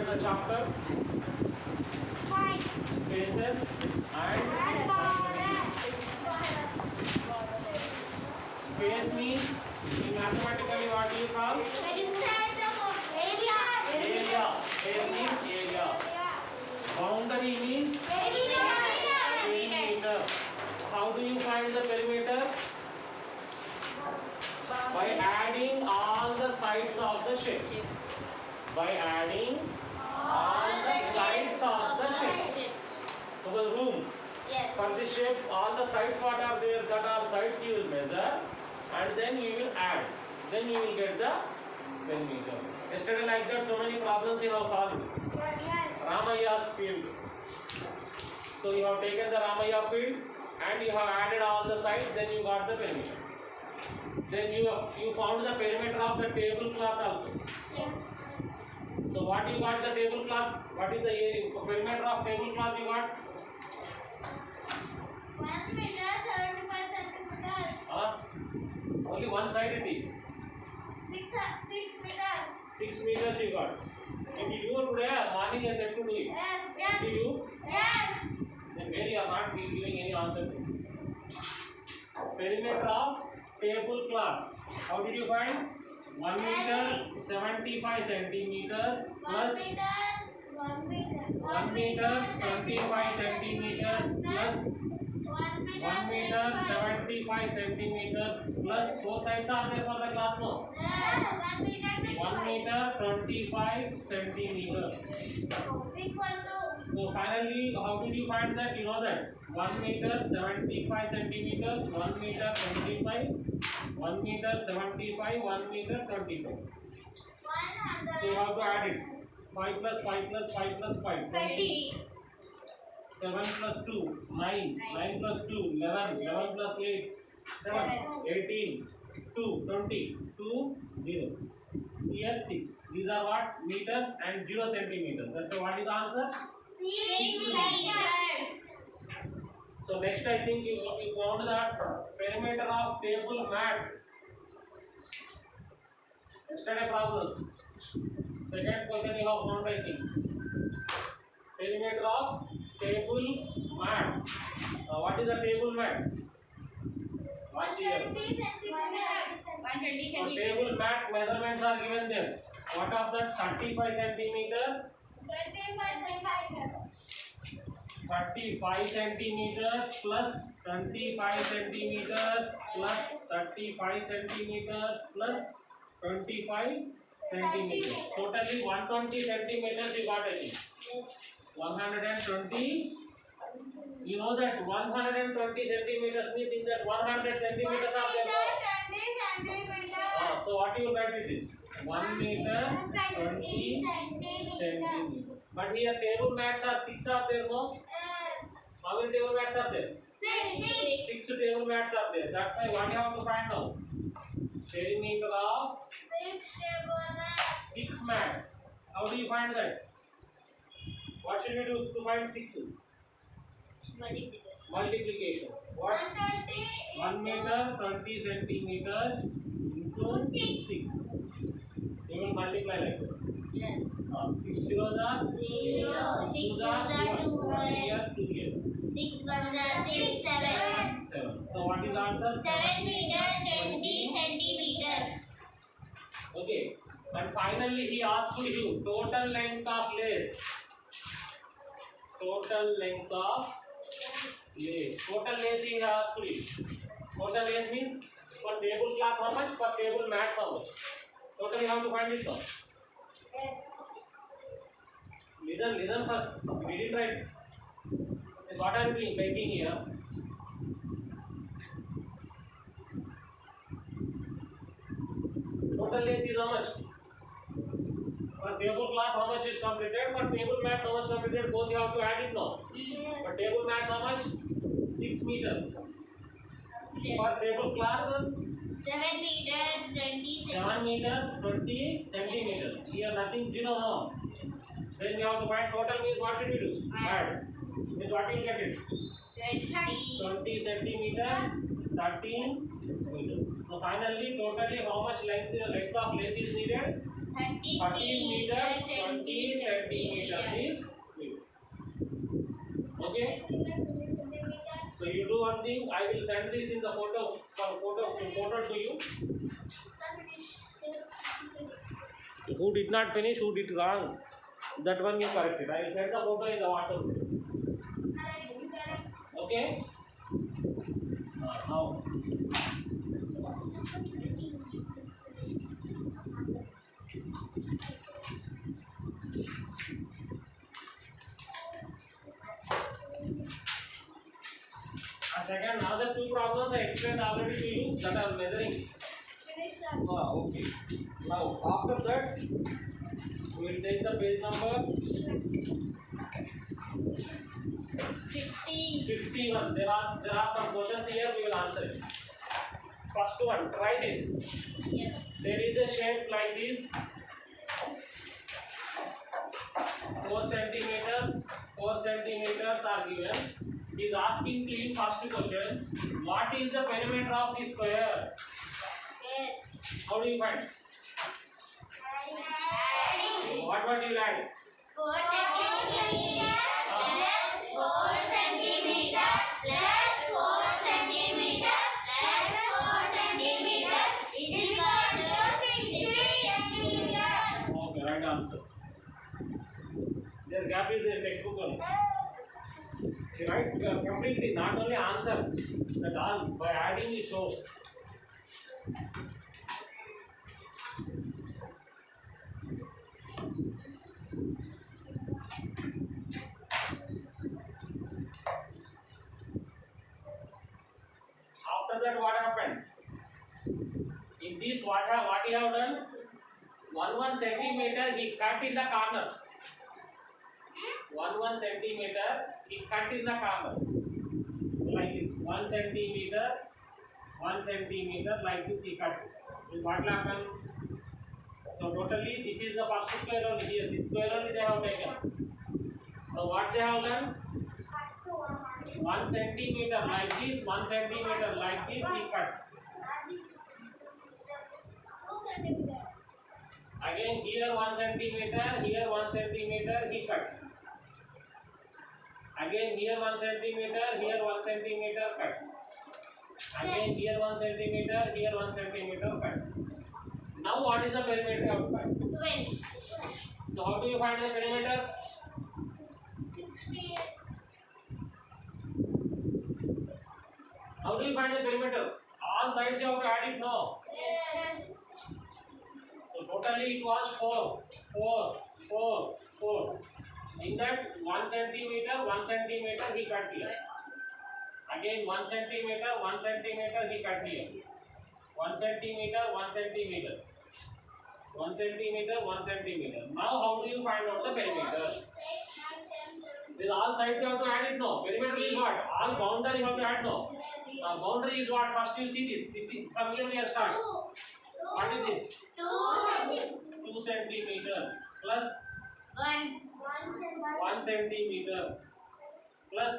the chapter? Spaces and space means in mathematically what do you call? Area. Space means area. Boundary means perimeter. How do you find the perimeter? By adding all the sides of the shape. By adding all the sides of the shape. So the room. Yes. For this shape, all the sides what are there, that are sides you will measure and then you will add. Then you will get the perimeter. Yesterday like that so many problems you have solved. Yes. Ramaya's field. So you have taken the Ramaya field and you have added all the sides, then you got the perimeter. Then you found the perimeter of the tablecloth also. Yes. So what you got the tablecloth? What is the area perimeter of tablecloth you got? 1 meter 75 centimeters. Only one side it is. 6 meters. 6 meters you got. If you do today, morning I said to do it. Yes. Did you? Yes. Then where you are not giving any answer to. Perimeter of tablecloth. How did you find? 1 meter 75 centimeters plus 1 meter 1 meter 25 centimeters plus 1 meter 75 centimeters plus 4 sides are there for the cloth no? Yes. 1 meter 25 centimeters. Equal to. So finally, how did you find that? You know that 1 meter 75 centimeters, 1 meter 25, 1 meter 75, 1 meter 25. 100. So you have to add it. 5 plus 5 plus 5 plus 5. 20. 7 plus 2, 9. 9 plus 2, 11. 11 plus 8, 7. 18, 2, 20, 2, 0. Here 6. These are what? Meters and 0 centimeters. That's why what is the answer? 6 meters. So next I think you found that perimeter of table mat. Yesterday problems. Second question you have found I think. Perimeter of table mat. What is a table mat? Watch here. 120 centimeters. 120 So table mat measurements are given there. What of that? 35 centimeters. 35 centimeters plus 25 centimeters plus 35 centimeters plus 25 centimeters. Totally 120 centimeters you got I think. 120. You know that 120 centimeters means in that 100 centimeters are there. So what you will write it is 1 meter 20 centimeters. But here table mats are 6 are there no? How many table mats are there? 6 table mats are there. That's why what you have to find now? Perimeter of 6 mats. How do you find that? What should we do to find 6? Multiplication. What? 1 meter 20 centimeters into 6. You will multiply like that. 6 zeros are 0. 6 are 2 here 2 here. 6 1 6 7. 7. So what is the answer? 7 meter 20 centimeters. Okay. And finally he asked you total length of lace. Total length of lace. Total lace he asked you. Total lace means for tablecloth how much? For table mats how much? Total you have to find it now. Listen first. Read it right. What are you making here? Total lace is how much? For tablecloth how much is completed? For table mats how much completed? Both you have to add it now. For table mats how much? 6 meters. For tablecloth 7 meters 20 7 meters 20 centimeters. Here nothing 0 no. Then you have to find total means what should we do? Add. Means what you get it? 20 20 centimeters 13 meters. So So finally, totally how much length of lace is needed? 13 13 meters, 20 centimeters is needed. Okay. So you do one thing. I will send this in the photo to you. Who did not finish? Who did wrong? That one you corrected. I will send the photo in the WhatsApp group. Okay. Now. Second, another two problems I explained already to you that are measuring. Okay. Now after that, we will take the page number 51. There are some questions here. We will answer it. First one, try this. Yes. There is a shape like this. 4 centimeters. 4 centimeters are given. He is asking to you first questions. What is the perimeter of this square? Yes. How do you find? What you will add? 4 centimeters plus 4 centimeters plus 4 centimeters plus 4 centimeters is equal to 60 centimeters. Okay, right answer. Their gap is a textbook only. Right? Completely, not only answer, but all by adding you show. After that, what happened? In this, what he have done? 1 centimeter he cut in the corners. 1 centimeter he cut in the corners. Like this, 1 centimeter, 1 centimeter, like this he cut. So what will happen? So totally, this is the first square only here. This square only they have taken. So what they have done? 1 centimeter like this, 1 centimeter like this he cut. Again here 1 centimeter, here 1 centimeter he cut. Again here 1 centimeter, here 1 centimeter cut. Again here 1 centimeter, here 1 centimeter cut. Now what is the perimeter you have to find? 12. So how do you find the perimeter? How do you find the perimeter? All sides you have to add it now. Yes. So totally it was 4, 4, 4, 4. In that 1 centimeter, 1 centimeter he cut here. Again 1 centimeter, 1 centimeter he cut here. 1 centimeter, 1 centimeter. 1 centimeter, 1 centimeter. Now how do you find out the perimeter? With all sides you have to add it now. Perimeter is what? All boundary you have to add now. Boundary is what? First you see this. This is, from here we are start. What is this? 2 centimeters plus 1 centimeter plus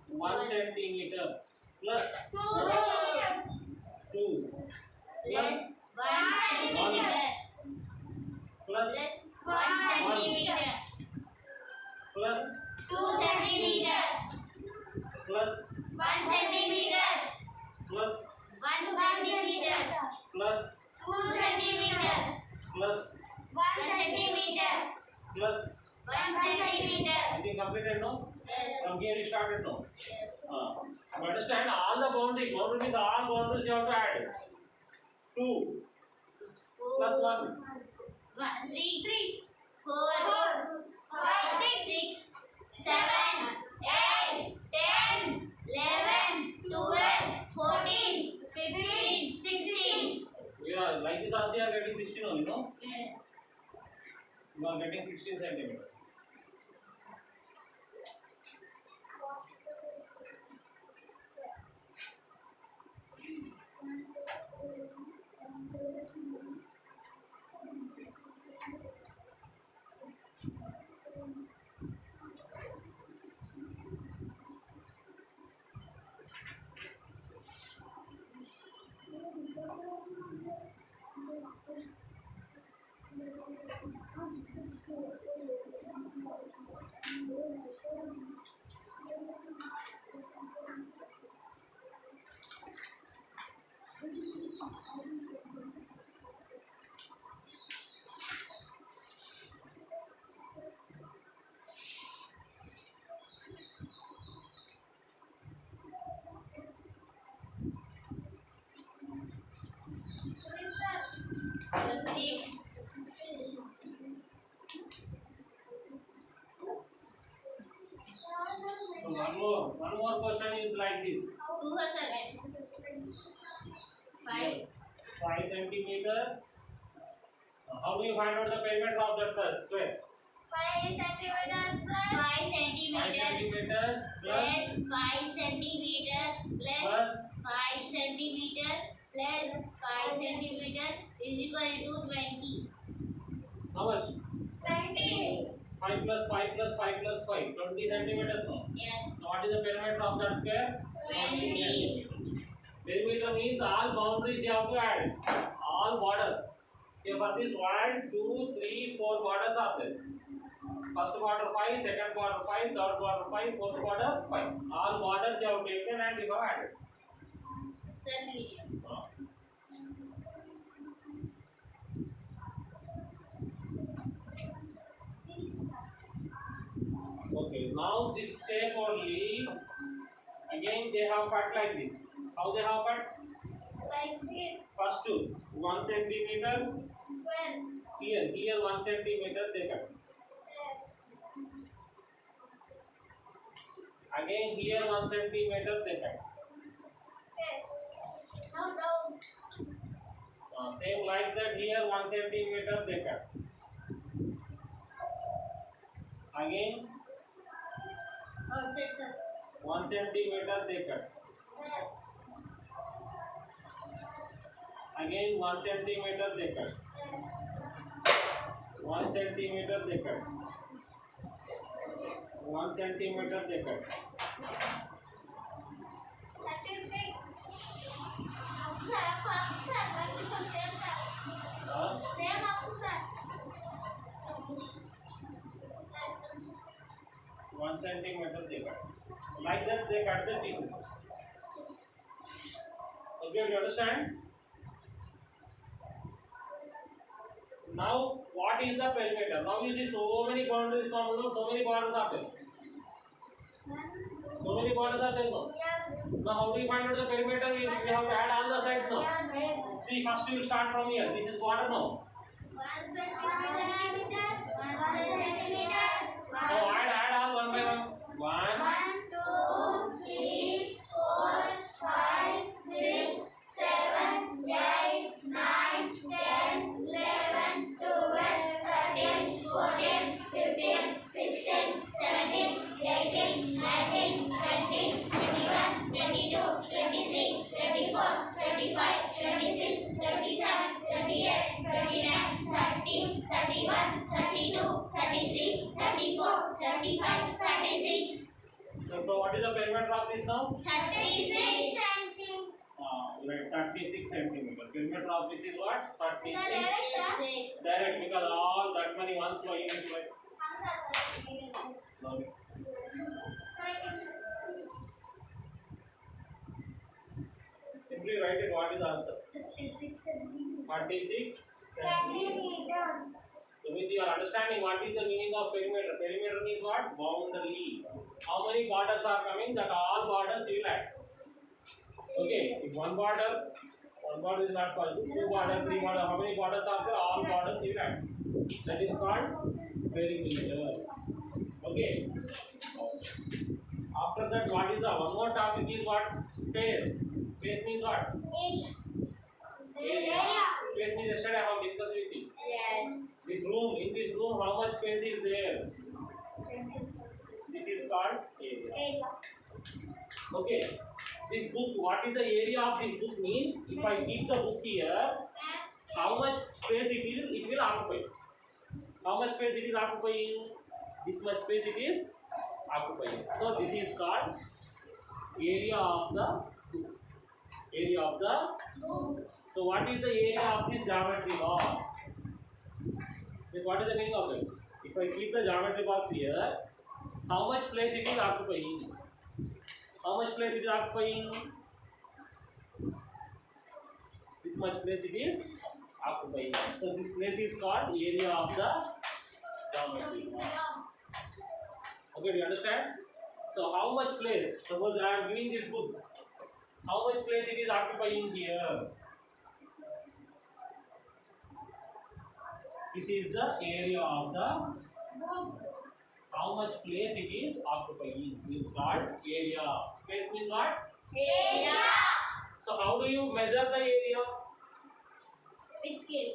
1 centimeter plus 2 plus 1 centimeter plus 1 centimeter plus 2 centimeter plus 1 centimeter plus 1 centimeter plus 2 centimeter plus 1 centimeter plus. 1 centimeter. Everything completed now? Yes. From here you started now. Yes. You understand all the boundaries. Boundary means all boundaries you have to add. 2 plus 1. 3, 4, 5, 6, 7, 8, 10, 11, 12, 14, 15, 16. Yeah, like this also you are getting 16 only, no? Yes. You are getting 16 centimeters. One more question is like this. 5 centimeters. How do you find out the perimeter of that square? 5 centimeters plus 5 centimeter plus 5 centimeter plus 5 centimeter is equal to 20. How much? 20. 5 plus 5 plus 5 plus 5. 20 centimeters. No? Yes. So what is the perimeter of that square? 20. Perimeter means all boundaries you have to add. All borders. Okay, for this 1, 2, 3, 4 borders are there. First border 5, second border 5, third border 5, fourth border 5. All borders you have taken and you have added. Sir, finish. Okay, now this shape only, again they have cut like this. How they have cut? Like this. First 1 centimeter. 12. Here 1 centimeter they cut. Again here 1 centimeter they cut. Now down. Same like that here 1 centimeter they cut. Again 1 centimeter they cut. Again 1 centimeter they cut. 1 centimeter they cut. 1 centimeter they cut. One centimeter they cut. Like that they cut the pieces. Okay, do you understand? Now what is the perimeter? Now you see so many boundaries from so many borders are there. So many borders are there now. Yes. Now how do you find out the perimeter? We have to add all the sides now. Yes. See, first you will start from here. This is border now. 1 centimeter. 1 centimeter. Now add all one by one. 1, 1, 2, 3, 4, 5, 6, 7, 8, 9, 10, 11, 12, 13, 14, 15, 16, 17, 18, 19, 20, 21, 22, 23, 24, 25, 26, 27, 28, 29, 30, 31, 32, 33, 34, 35, 36. So what is the perimeter of this now? 36 centimeters. Right, 36 centimeter. Perimeter of this is what? 36. Direct. Direct, because all that many ones were in it like. Okay. Simply write it. What is the answer? 36 centimeters. 46 centimeters. So with your understanding, what is the meaning of perimeter? Perimeter means what? Boundary. How many borders are coming? That all borders you will add. Okay, if one border is not possible, 2 border, 3 border, how many borders are there? All borders you will add. That is called perimeter. Okay. After that, what is the one more topic is what? Space. Space means what? Area. Space means yesterday I have discussed with you. Yes. This room, in this room, how much space is there? This is called area. Okay. This book, what is the area of this book means? If I keep the book here, how much space it will occupy? How much space it is occupying? This much space it is occupying. So this is called area of the book. Area of the book. So what is the area of this geometry box? What is the meaning of it? If I keep the geometry box here, how much place it is occupying? How much place it is occupying? This much place it is occupying. So this place is called area of the geometry box. Okay, do you understand? So how much place? Suppose I am giving this book. How much place it is occupying here? This is the area of the book. How much place it is occupying is called area. Space means what? Area. So how do you measure the area? With scale.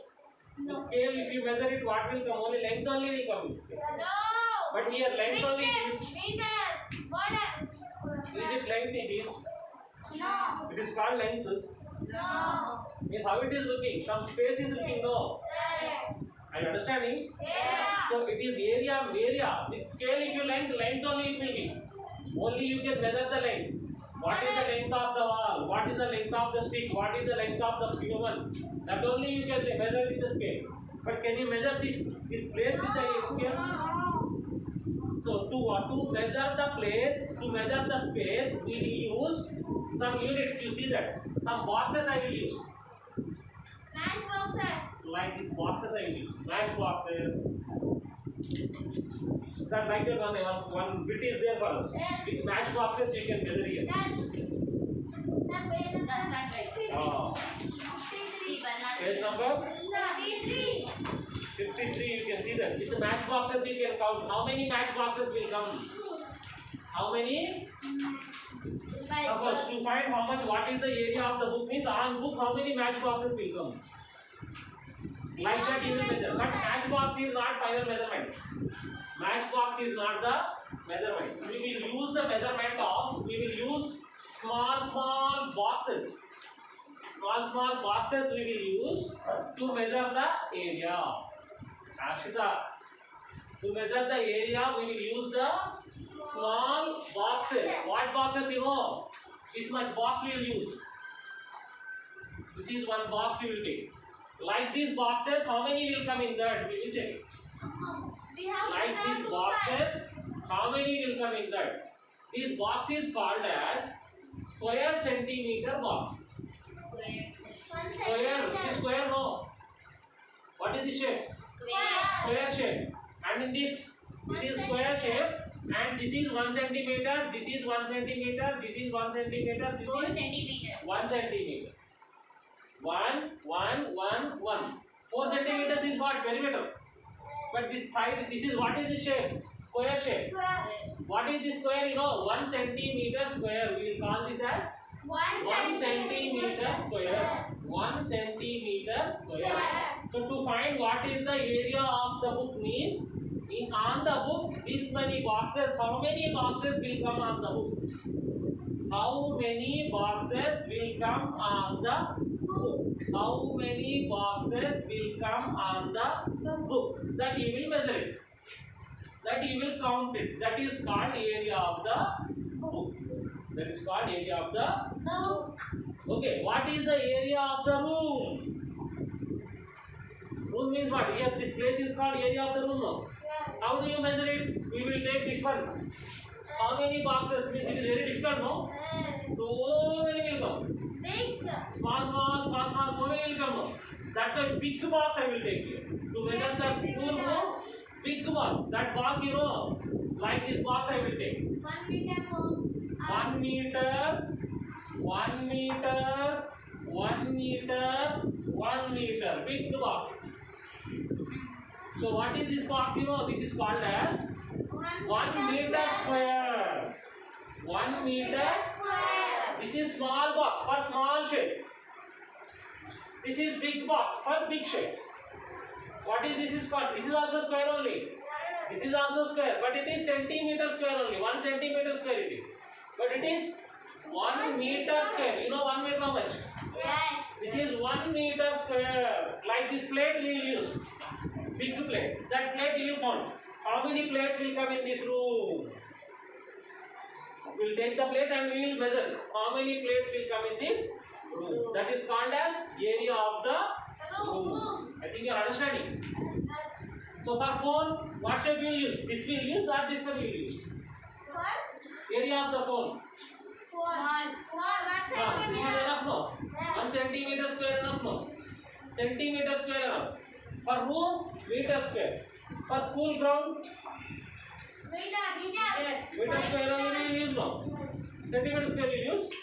With scale, if you measure it, what will come? Only length only will come with scale. No. But here length only is. Meters. Water. Is it length? It is. No. It is called length. No. Means how it is looking? Some space is looking. No. Yes. Are you understanding? Yeah. So it is area. With scale, if you length only it will be. Only you can measure the length. What is the length of the wall? What is the length of the stick? What is the length of the human? That only you can measure with the scale. But can you measure this place with the scale? So to measure the place, to measure the space, we will use some units. You see that? Some boxes I will use. Matchboxes. Like these boxes I will use. Match boxes. That like that one bit is there for us. With match boxes you can measure here. Page number 53. You can see that. With the match boxes you can count. How many match boxes will come? How many? Suppose to find how much, what is the area of the book means on book how many match boxes will come. Like that you will measure. But matchbox is not final measurement. Matchbox is not the measurement. We will use the measurement of, we will use small boxes. Small boxes we will use to measure the area. Akshita, to measure the area we will use the small boxes. What boxes you know? This much box we will use. This is one box we will take. Like these boxes, how many will come in that? We will check it. Like these boxes, how many will come in that? This box is called as square centimeter box. Square, which is square no? What is the shape? Square shape. And in this is square shape. And this is 1 centimeter, this is 1 centimeter, this is 1 centimeter, this 4 is centimeters. 1 centimeter. 1. 4 centimeters is what? Perimeter. But this side, this is what is the shape? Square shape. What is the square? You know, 1 centimeter square. We will call this as 1 centimeter square. 1 centimeter square. So to find what is the area of the book means, on the book, this many boxes, how many boxes will come on the book? How many boxes will come on the book? How many boxes will come on the book? That you will measure it. That you will count it. That is called area of the book. That is called area of the book. Okay, what is the area of the room? Room means what? Here, this place is called area of the room. No? How do you measure it? We will take this one. How many boxes? Means it is very difficult, no? So many will come. Big. Small, so many will come. No? That's a big box I will take here. To measure the room, no? Big box. That box, you know, like this box I will take. 1 meter box. 1 meter, 1 meter, 1 meter, 1 meter. Big box. So what is this box? You know, this is called as 1 meter square. 1 meter square. This is small box for small shapes. This is big box for big shapes. What is this is called? This is also square only. This is also square, but it is centimeter square only. 1 centimeter square it is. But it is 1 meter square. You know 1 meter how much? Yes. This is 1 meter square. Like this plate we will use. Big plate. That plate you will count. How many plates will come in this room? We will take the plate and we will measure. How many plates will come in this room? That is called as area of the room. I think you are understanding. So for phone, what shape you will use? This will use or this one will use? What? Area of the phone. Small. This is enough, no? 1 centimeter square enough, no? Centimeter square enough. For room, meter square. For school ground, meter square we will use, no? Centimeter square we will use. It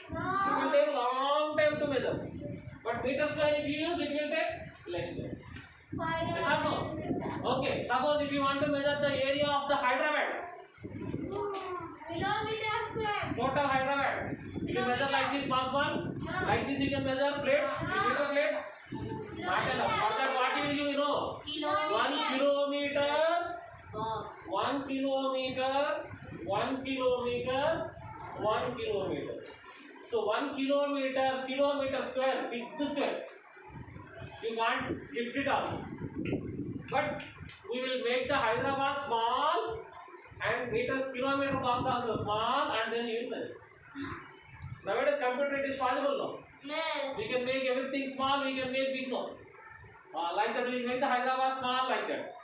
will take long time to measure. But meter square if you use, it will take less time. Yes or no? Okay. Suppose if you want to measure the area of the Hyderabad, total Hyderabad, you can measure like this, small. Like this you can measure plates, meter plates. Not enough. For that what you will do, you know? 1 kilometer. 1 kilometer. 1 kilometer. 1 kilometer. So 1 kilometer square, big square. You can't lift it up. But we will make the Hyderabad small and kilometer box also small, and then you will measure. Nowadays computer it is possible, no? Yes. We can make everything small, we can make big, no? Like that we will make the Hyderabad small like that.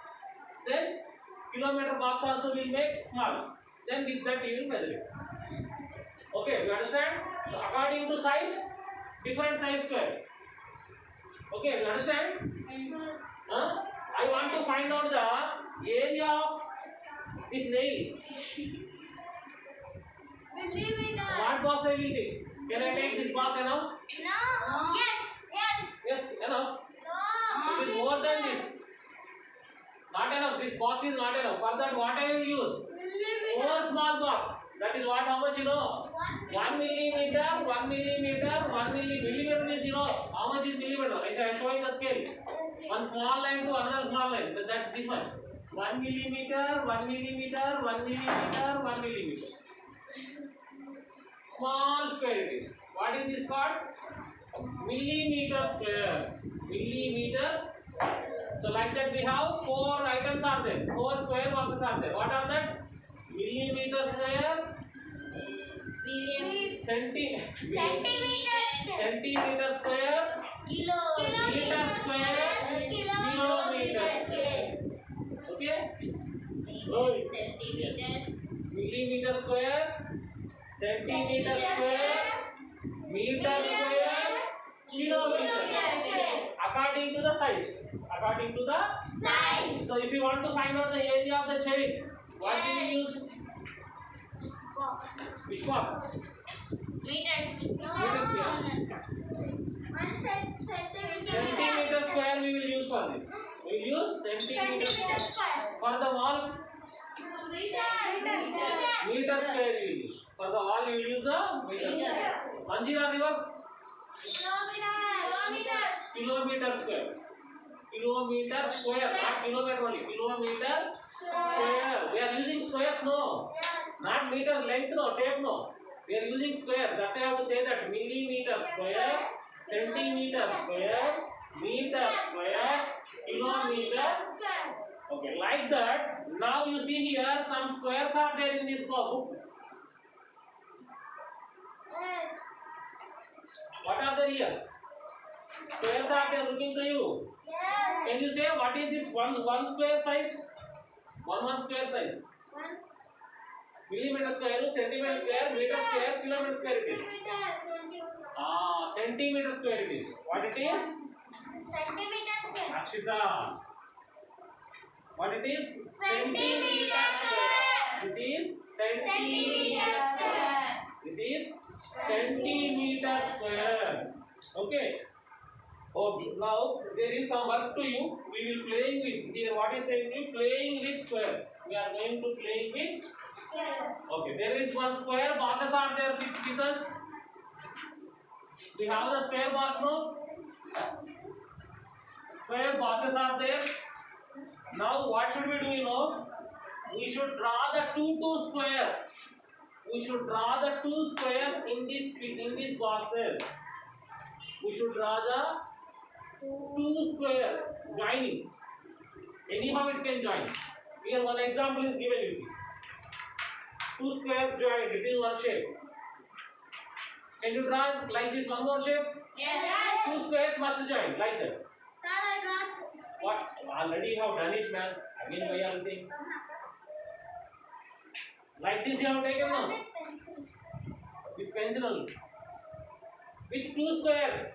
Then kilometer box also will make small. Then with that you will measure it. Okay, you understand? So according to size, different size squares. Okay, you understand? I want to find out the area of this nail. What box I will take? Can I take this box enough? No. Yes, enough. No. It is more than this. Not enough. This box is not enough. For that, what I will use? More small box. That is what? How much you know? 1 millimeter. 1 millimeter. 1 millimeter means you know how much is millimeter. I am showing the scale. One small line to another small line. That this much. 1 millimeter. 1 millimeter. 1 millimeter. 1 millimeter. Small square it is. What is this called? Millimeter square. Millimeter. So like that we have 4 items are there. 4 square boxes are there. What are that? Millimeter square. Centimeter square. Meter square. Kilometer square. Okay? Millimeter square. Centimeter square. Meter square. Kilometer square. According to the size. According to the Size. So if you want to find out the area of the chain, what do you use? Which box? Centimeter square we will use for this. We will use centimeter square. For the wall, meter square we will use. For the wall we will use the meter square. Manjira river, kilometer square. Kilometer square, not kilometer only. Kilometer square. We are using squares, no. Not meter length, no. Tape, no. We are using square. That's why I have to say that millimeter square, centimeter square, meter square, kilometer. Okay, like that. Now you see here some squares are there in this book. What are there here? Squares are there looking to you. Can you say what is this one square size? One square size. Millimeter square, centimeter square, meter square, kilometer square it is. Centimeter square it is. What it is? Centimeter square. Akshita. What it is? Centimeter square. This is Centimeter square. This is centimeter square. Okay. Okay. Now there is some work to you. We will playing with here. What is saying? You playing with squares. We are going to play with. Okay. There is one square. Boxes are there with us. We have the square box now. Square boxes are there. Now what should we do? You know, we should draw the two squares. We should draw the 2 squares in this boxes. We should draw the 2 squares joining. Anyhow it can join. Here one example is given. You see, 2 squares joined. It is one shape. Can you draw like this one more shape? Yes. 2 squares must join like that. What? Already you have done it, man. Again, why are you saying? Like this you have taken now. With pencil. With two squares.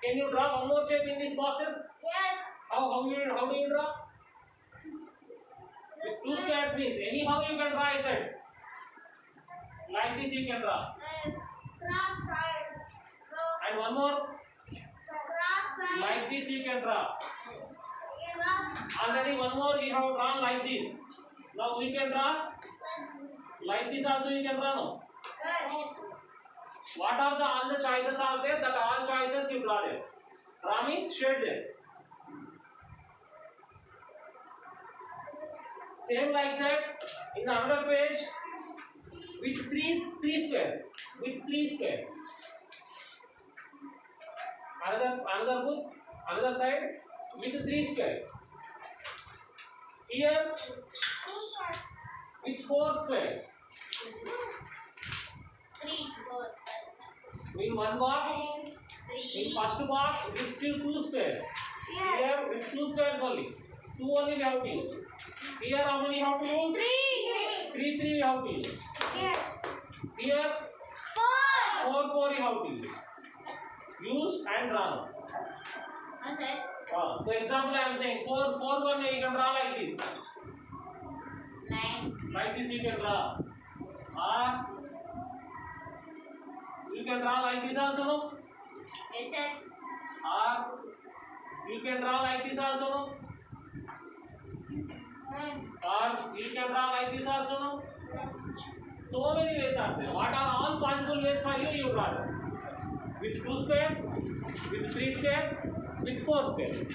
Can you draw one more shape in these boxes? Yes. How do you draw? With two squares means anyhow you can draw, I said. Like this you can draw. Cross side. And one more. Cross side. Like this you can draw. Cross. Already one more you have drawn like this. Now we can draw. Like this also you can draw now. Yes. What are all the choices are there? That all choices you draw there. Draw means shade there. Same like that in the another page with three squares. With three squares. Another book, another side with three squares. Here with four squares. 3, 4, In one box, 3. in first box with still two squares. Yes. Here with two squares only. Two only we have to use. Here how many you have to use? 3. Three we have to use. Yes. Here 4. four you have to use. Use and draw. Okay. So example I am saying four one you can draw like this. Line. Like this you can draw. Or you can draw like this also, no? Yes, sir. Or you can draw like this also, no? Or you can draw like this also, no? Yes. So many ways are there. What are all possible ways for you? You draw them. With two squares, with three squares, with four squares.